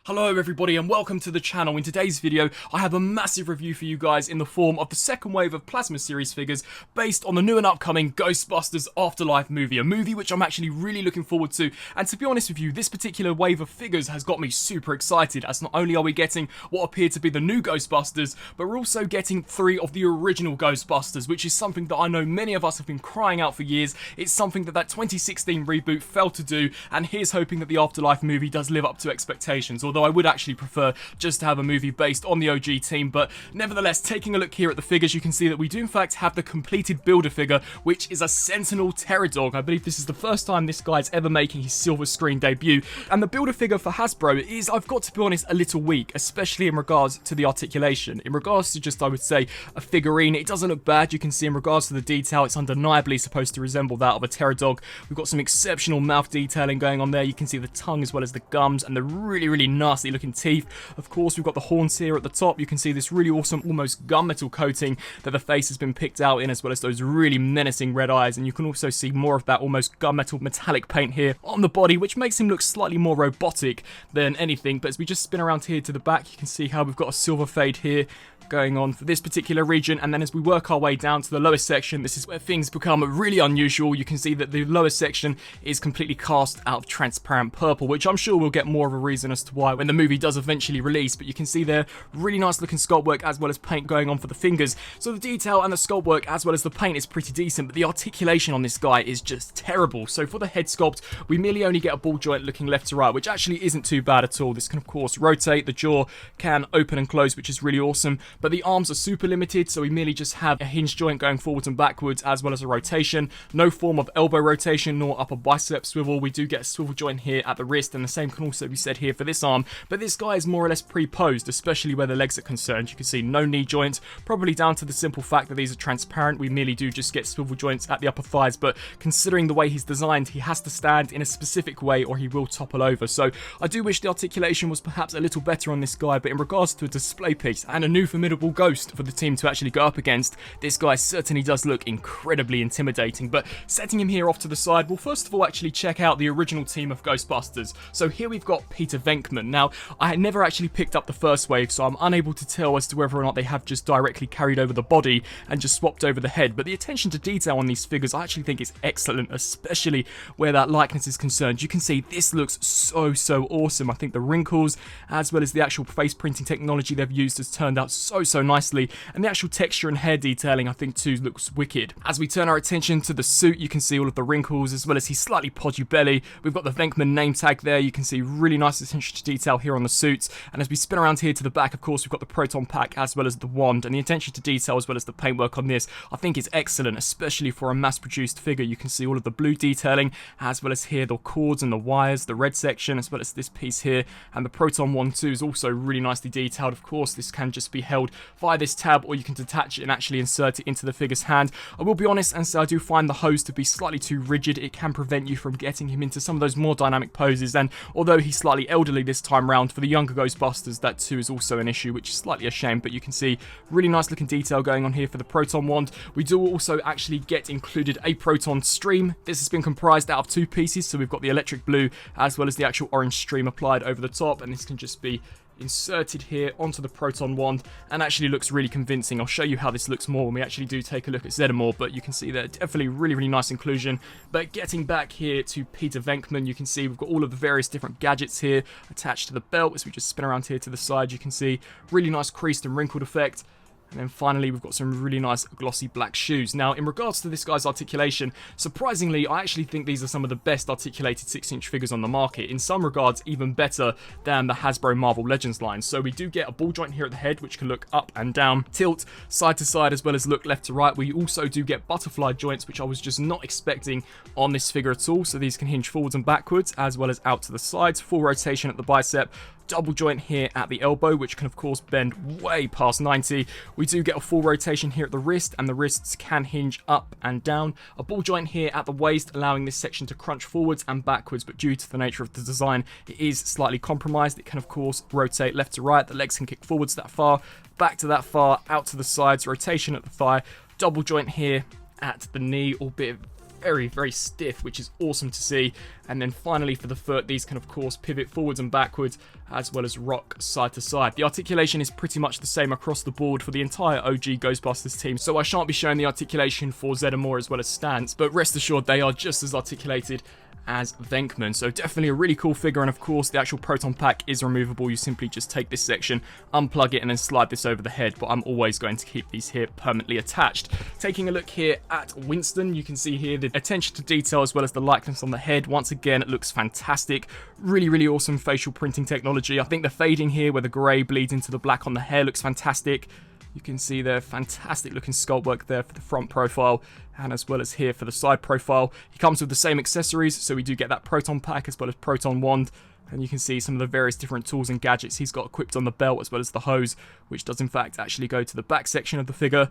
Hello everybody and welcome to the channel. In today's video I have a massive review for you guys in the form of the second wave of Plasma series figures based on the new and upcoming Ghostbusters Afterlife movie, a movie which I'm actually really looking forward to. And to be honest with you, this particular wave of figures has got me super excited, as not only are we getting what appear to be the new Ghostbusters, but we're also getting 3 of the original Ghostbusters, which is something that I know many of us have been crying out for years. It's something that 2016 reboot failed to do, and here's hoping that the Afterlife movie does live up to expectations. Although I would actually prefer just to have a movie based on the OG team, but nevertheless, taking a look here at the figures, you can see that we do in fact have the completed builder figure, which is a Sentinel Terror Dog. I believe this is the first time this guy's ever making his silver screen debut, and the builder figure for Hasbro is, I've got to be honest, a little weak, especially in regards to the articulation. In regards to just, I would say, a figurine, it doesn't look bad. You can see in regards to the detail, it's undeniably supposed to resemble that of a Terror Dog. We've got some exceptional mouth detailing going on there. You can see the tongue as well as the gums and the really nasty looking teeth. Of course, we've got the horns here at the top. You can see this really awesome almost gunmetal coating that the face has been picked out in, as well as those really menacing red eyes, and you can also see more of that almost gunmetal metallic paint here on the body, which makes him look slightly more robotic than anything. But as we just spin around here to the back, you can see how we've got a silver fade here going on for this particular region, and then as we work our way down to the lowest section, this is where things become really unusual. You can see that the lowest section is completely cast out of transparent purple, which I'm sure we'll get more of a reason as to why when the movie does eventually release. But you can see there really nice looking sculpt work as well as paint going on for the fingers. So the detail and the sculpt work as well as the paint is pretty decent, but the articulation on this guy is just terrible. So for the head sculpt, we merely only get a ball joint looking left to right, which actually isn't too bad at all. This can of course rotate, the jaw can open and close, which is really awesome. But the arms are super limited, so we merely just have a hinge joint going forwards and backwards as well as a rotation. No form of elbow rotation nor upper bicep swivel. We do get a swivel joint here at the wrist, and the same can also be said here for this arm. But this guy is more or less pre-posed, especially where the legs are concerned. You can see no knee joint, probably down to the simple fact that these are transparent. We merely do just get swivel joints at the upper thighs, but considering the way he's designed, he has to stand in a specific way or he will topple over. So I do wish the articulation was perhaps a little better on this guy, but in regards to a display piece and a new formidable ghost for the team to actually go up against, this guy certainly does look incredibly intimidating. But setting him here off to the side, we'll first of all actually check out the original team of Ghostbusters. So here we've got Peter Venkman. Now, I had never actually picked up the first wave, so I'm unable to tell as to whether or not they have just directly carried over the body and just swapped over the head. But the attention to detail on these figures I actually think is excellent, especially where that likeness is concerned. You can see this looks so awesome. I think the wrinkles as well as the actual face printing technology they've used has turned out so nicely, and the actual texture and hair detailing I think too looks wicked. As we turn our attention to the suit, you can see all of the wrinkles as well as his slightly podgy belly. We've got the Venkman name tag there. You can see really nice attention to detail here on the suits, and as we spin around here to the back, of course, we've got the proton pack as well as the wand, and the attention to detail as well as the paintwork on this I think is excellent, especially for a mass-produced figure. You can see all of the blue detailing as well as here the cords and the wires, the red section as well as this piece here, and the proton wand too is also really nicely detailed. Of course, this can just be held via this tab, or you can detach it and actually insert it into the figure's hand. I will be honest and say I do find the hose to be slightly too rigid. It can prevent you from getting him into some of those more dynamic poses, and although he's slightly elderly this time round, for the younger Ghostbusters that too is also an issue, which is slightly a shame. But you can see really nice looking detail going on here for the proton wand. We do also actually get included a proton stream. This has been comprised out of 2 pieces, so we've got the electric blue as well as the actual orange stream applied over the top, and this can just be inserted here onto the proton wand and actually looks really convincing. I'll show you how this looks more when we actually do take a look at Xenomorph, but you can see there definitely really nice inclusion. But getting back here to Peter Venkman, you can see we've got all of the various different gadgets here attached to the belt. As we just spin around here to the side, you can see really nice creased and wrinkled effect. And then finally, we've got some really nice glossy black shoes. Now, in regards to this guy's articulation, surprisingly, I actually think these are some of the best articulated 6-inch figures on the market. In some regards, even better than the Hasbro Marvel Legends line. So we do get a ball joint here at the head, which can look up and down, tilt side to side, as well as look left to right. We also do get butterfly joints, which I was just not expecting on this figure at all. So these can hinge forwards and backwards, as well as out to the sides. Full rotation at the bicep. Double joint here at the elbow, which can of course bend way past 90. We do get a full rotation here at the wrist, and the wrists can hinge up and down. A ball joint here at the waist, allowing this section to crunch forwards and backwards, but due to the nature of the design, it is slightly compromised. It can of course rotate left to right. The legs can kick forwards that far, back to that far, out to the sides, rotation at the thigh. Double joint here at the knee, albeit very, very stiff, which is awesome to see. And then finally for the foot, these can of course pivot forwards and backwards, as well as rock side to side. The articulation is pretty much the same across the board for the entire OG Ghostbusters team, so I shan't be showing the articulation for Zeddemore as well as Stance, but rest assured they are just as articulated as Venkman. So definitely a really cool figure, and of course the actual proton pack is removable. You simply just take this section, unplug it, and then slide this over the head, but I'm always going to keep these here permanently attached. Taking a look here at Winston, you can see here the attention to detail as well as the likeness on the head. Once again, it looks fantastic. Really, really awesome facial printing technology. I think the fading here where the grey bleeds into the black on the hair looks fantastic. You can see the fantastic looking sculpt work there for the front profile, and as well as here for the side profile. He comes with the same accessories, so we do get that proton pack as well as proton wand, and you can see some of the various different tools and gadgets he's got equipped on the belt, as well as the hose, which does in fact actually go to the back section of the figure.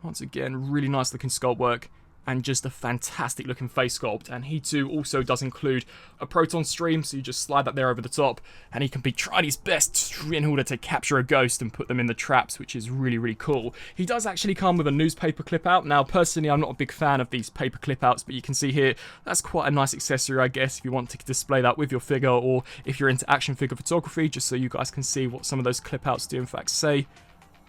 Once again, really nice looking sculpt work, and just a fantastic looking face sculpt. And he too also does include a proton stream, so you just slide that there over the top, and he can be trying his best in order to capture a ghost and put them in the traps, which is really, really cool. He does actually come with a newspaper clip out. Now personally I'm not a big fan of these paper clip outs, but you can see here that's quite a nice accessory, I guess, if you want to display that with your figure, or if you're into action figure photography, just so you guys can see what some of those clip outs do in fact say.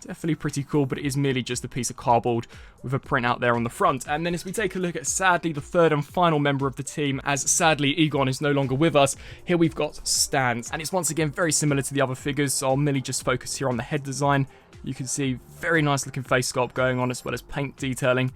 Definitely pretty cool, but it is merely just a piece of cardboard with a printout there on the front. And then as we take a look at, sadly, the third and final member of the team, as sadly Egon is no longer with us, here we've got Stance. And it's once again very similar to the other figures, so I'll merely just focus here on the head design. You can see very nice looking face sculpt going on, as well as paint detailing.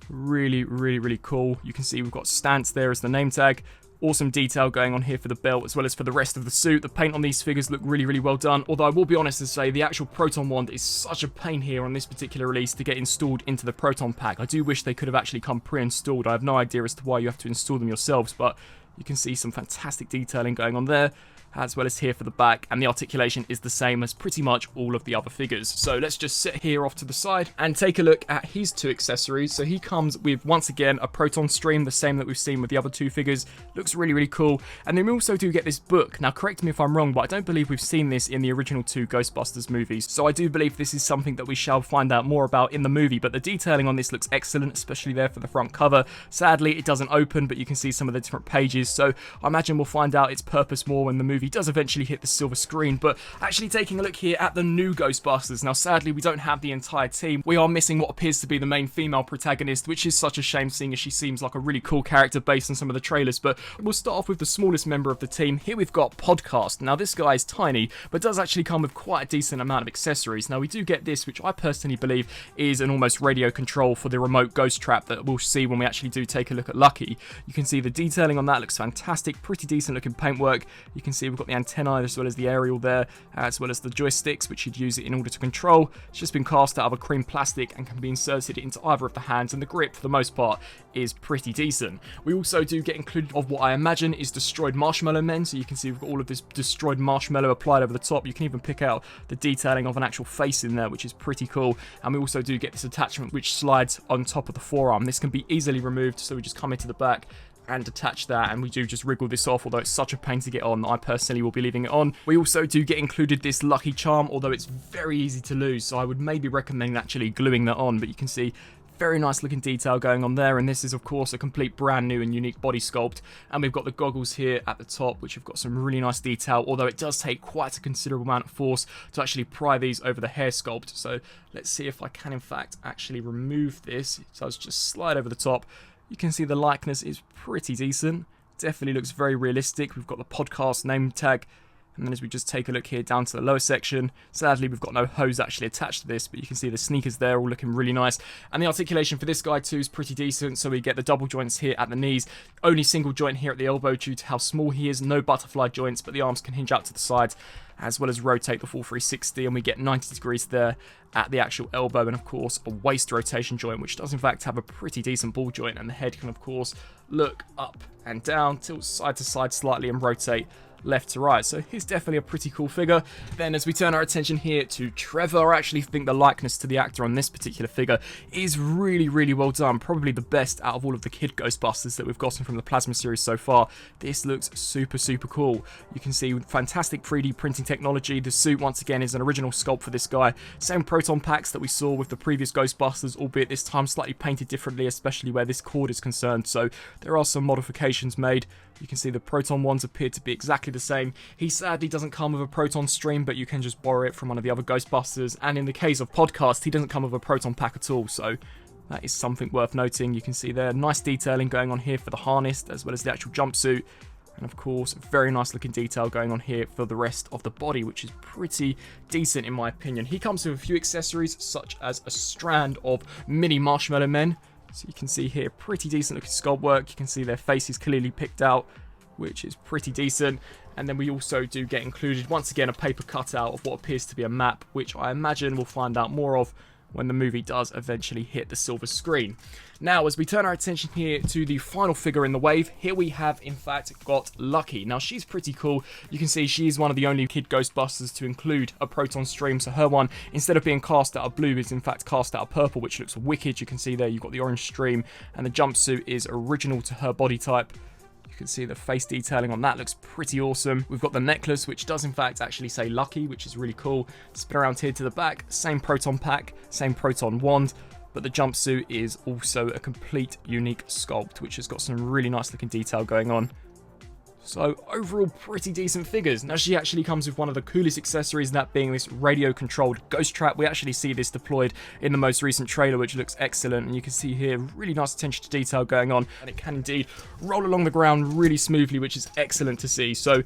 Really, really, really cool. You can see we've got Stance there as the name tag. Awesome detail going on here for the belt as well as for the rest of the suit. The paint on these figures look really, really well done. Although I will be honest to say the actual proton wand is such a pain here on this particular release to get installed into the proton pack. I do wish they could have actually come pre-installed. I have no idea as to why you have to install them yourselves, but you can see some fantastic detailing going on there, as well as here for the back, and the articulation is the same as pretty much all of the other figures. So let's just sit here off to the side and take a look at his two accessories. So he comes with, once again, a proton stream, the same that we've seen with the other two figures. Looks really, really cool. And then we also do get this book. Now correct me if I'm wrong, but I don't believe we've seen this in the original two Ghostbusters movies. So I do believe this is something that we shall find out more about in the movie, but the detailing on this looks excellent, especially there for the front cover. Sadly, it doesn't open, but you can see some of the different pages. So I imagine we'll find out its purpose more when the movie does eventually hit the silver screen. But actually taking a look here at the new Ghostbusters, now sadly we don't have the entire team. We are missing what appears to be the main female protagonist, which is such a shame seeing as she seems like a really cool character based on some of the trailers. But we'll start off with the smallest member of the team. Here we've got Podcast. Now this guy is tiny, but does actually come with quite a decent amount of accessories. Now we do get this, which I personally believe is an almost radio control for the remote ghost trap that we'll see when we actually do take a look at Lucky. You can see the detailing on that looks fantastic. Pretty decent looking paintwork. You can see we've got the antennae as well as the aerial there, as well as the joysticks, which you'd use it in order to control. It's just been cast out of a cream plastic and can be inserted into either of the hands, and the grip for the most part is pretty decent. We also do get included of what I imagine is destroyed marshmallow men, so you can see we've got all of this destroyed marshmallow applied over the top. You can even pick out the detailing of an actual face in there, which is pretty cool. And we also do get this attachment which slides on top of the forearm. This can be easily removed, so we just come into the back and attach that, and we do just wriggle this off, although it's such a pain to get on. I personally will be leaving it on. We also do get included this Lucky charm, although it's very easy to lose, so I would maybe recommend actually gluing that on. But you can see very nice looking detail going on there, and this is of course a complete brand new and unique body sculpt. And we've got the goggles here at the top, which have got some really nice detail, although it does take quite a considerable amount of force to actually pry these over the hair sculpt. So let's see if I can in fact actually remove this. So I'll just slide over the top. You can see the likeness is pretty decent. Definitely looks very realistic. We've got the podcast name tag. And then as we just take a look here down to the lower section, sadly we've got no hose actually attached to this, but you can see the sneakers there all looking really nice. And the articulation for this guy too is pretty decent. So we get the double joints here at the knees, only single joint here at the elbow due to how small he is. No butterfly joints, but the arms can hinge out to the sides, as well as rotate the full 360, and we get 90 degrees there at the actual elbow, and of course a waist rotation joint, which does in fact have a pretty decent ball joint, and the head can of course look up and down, tilt side to side slightly, and rotate left to right. So he's definitely a pretty cool figure. Then as we turn our attention here to Trevor, I actually think the likeness to the actor on this particular figure is really, really well done. Probably the best out of all of the kid Ghostbusters that we've gotten from the Plasma series so far. This looks super, super cool. You can see fantastic 3D printing technology. The suit, once again, is an original sculpt for this guy. Same proton packs that we saw with the previous Ghostbusters, albeit this time slightly painted differently, especially where this cord is concerned. So there are some modifications made. You can see the proton ones appear to be exactly the same. He sadly doesn't come with a proton stream, but you can just borrow it from one of the other Ghostbusters. And in the case of Podcast, he doesn't come with a proton pack at all. So that is something worth noting. You can see there nice detailing going on here for the harness as well as the actual jumpsuit. And of course, very nice looking detail going on here for the rest of the body, which is pretty decent in my opinion. He comes with a few accessories such as a strand of mini marshmallow men. So you can see here pretty decent looking sculpt work. You can see their faces clearly picked out, which is pretty decent. And then we also do get included, once again, a paper cutout of what appears to be a map, which I imagine we'll find out more of when the movie does eventually hit the silver screen. Now, as we turn our attention here to the final figure in the wave, here we have, in fact, got Lucky. Now, she's pretty cool. You can see she is one of the only kid Ghostbusters to include a proton stream, so her one, instead of being cast out of blue, is in fact cast out of purple, which looks wicked. You can see there you've got the orange stream, and the jumpsuit is original to her body type. You can see the face detailing on that looks pretty awesome. We've got the necklace, which does in fact actually say Lucky, which is really cool. Spin around here to the back, same proton pack, same proton wand, but the jumpsuit is also a complete unique sculpt, which has got some really nice looking detail going on. So overall, pretty decent figures. Now, she actually comes with one of the coolest accessories, that being this radio-controlled ghost trap. We actually see this deployed in the most recent trailer, which looks excellent. And you can see here, really nice attention to detail going on. And it can indeed roll along the ground really smoothly, which is excellent to see. So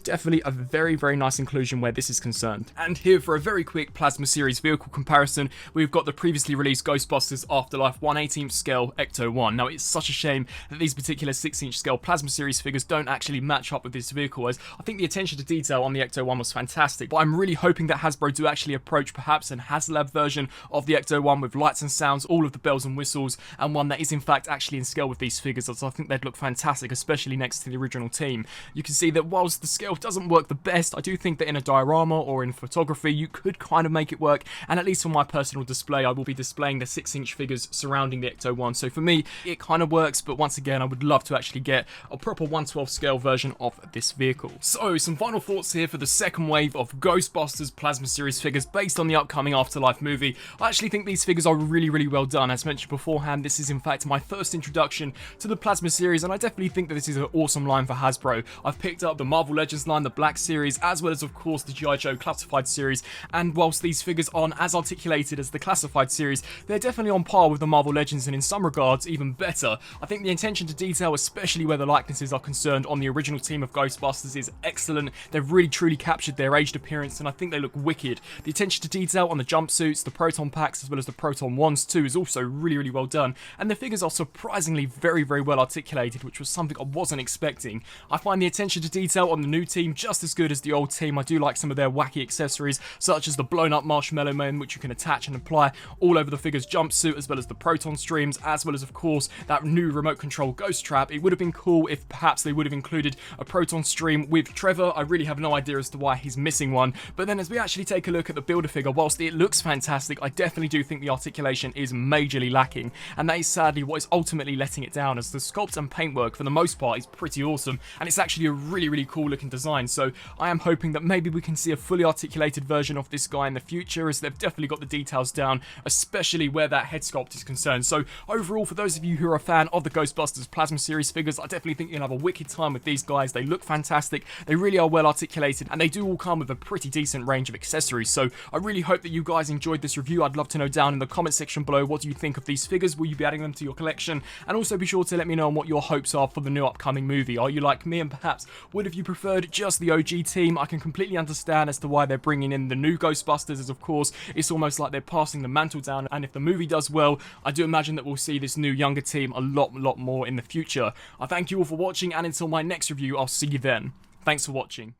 definitely a very, very nice inclusion where this is concerned. And here for a very quick Plasma series vehicle comparison, we've got the previously released Ghostbusters Afterlife 1/18 scale Ecto-1. Now, it's such a shame that these particular 6-inch scale Plasma series figures don't actually match up with this vehicle, as I think the attention to detail on the Ecto-1 was fantastic, but I'm really hoping that Hasbro do actually approach perhaps an HasLab version of the Ecto-1 with lights and sounds, all of the bells and whistles, and one that is in fact actually in scale with these figures, as I think they'd look fantastic, especially next to the original team. You can see that whilst the scale doesn't work the best, I do think that in a diorama or in photography you could kind of make it work, and at least for my personal display I will be displaying the 6-inch figures surrounding the Ecto-1, so for me it kind of works, but once again I would love to actually get a proper 1/12 scale version of this vehicle. So some final thoughts here for the second wave of Ghostbusters Plasma series figures based on the upcoming Afterlife movie. I actually think these figures are really, really well done. As mentioned beforehand, this is in fact my first introduction to the Plasma series, and I definitely think that this is an awesome line for Hasbro. I've picked up the Marvel Legends line, the Black series, as well as of course the G.I. Joe Classified series, and whilst these figures aren't as articulated as the Classified series, they're definitely on par with the Marvel Legends, and in some regards even better. I think the attention to detail, especially where the likenesses are concerned on the original team of Ghostbusters, is excellent. They've really truly captured their aged appearance, and I think they look wicked. The attention to detail on the jumpsuits, the proton packs, as well as the proton wands too, is also really, really well done, and the figures are surprisingly very, very well articulated, which was something I wasn't expecting. I find the attention to detail on the new team just as good as the old team. I do like some of their wacky accessories, such as the blown up marshmallow men, which you can attach and apply all over the figure's jumpsuit, as well as the proton streams, as well as of course that new remote control ghost trap. It would have been cool if perhaps they would have included a proton stream with Trevor. I really have no idea as to why he's missing one, but then as we actually take a look at the Build-A-Figure, whilst it looks fantastic, I definitely do think the articulation is majorly lacking, and that is sadly what is ultimately letting it down, as the sculpt and paintwork for the most part is pretty awesome, and it's actually a really, really cool looking design. So I am hoping that maybe we can see a fully articulated version of this guy in the future, as they've definitely got the details down, especially where that head sculpt is concerned. So overall, for those of you who are a fan of the Ghostbusters Plasma series figures, I definitely think you'll have a wicked time with these guys. They look fantastic, they really are well articulated, and they do all come with a pretty decent range of accessories. So I really hope that you guys enjoyed this review. I'd love to know down in the comment section below, what do you think of these figures? Will you be adding them to your collection? And also be sure to let me know on what your hopes are for the new upcoming movie. Are you like me, and perhaps would have you preferred just the OG team? I can completely understand as to why they're bringing in the new Ghostbusters, as of course it's almost like they're passing the mantle down, and if the movie does well, I do imagine that we'll see this new younger team a lot more in the future. I thank you all for watching, and until my next review, I'll see you then. Thanks for watching.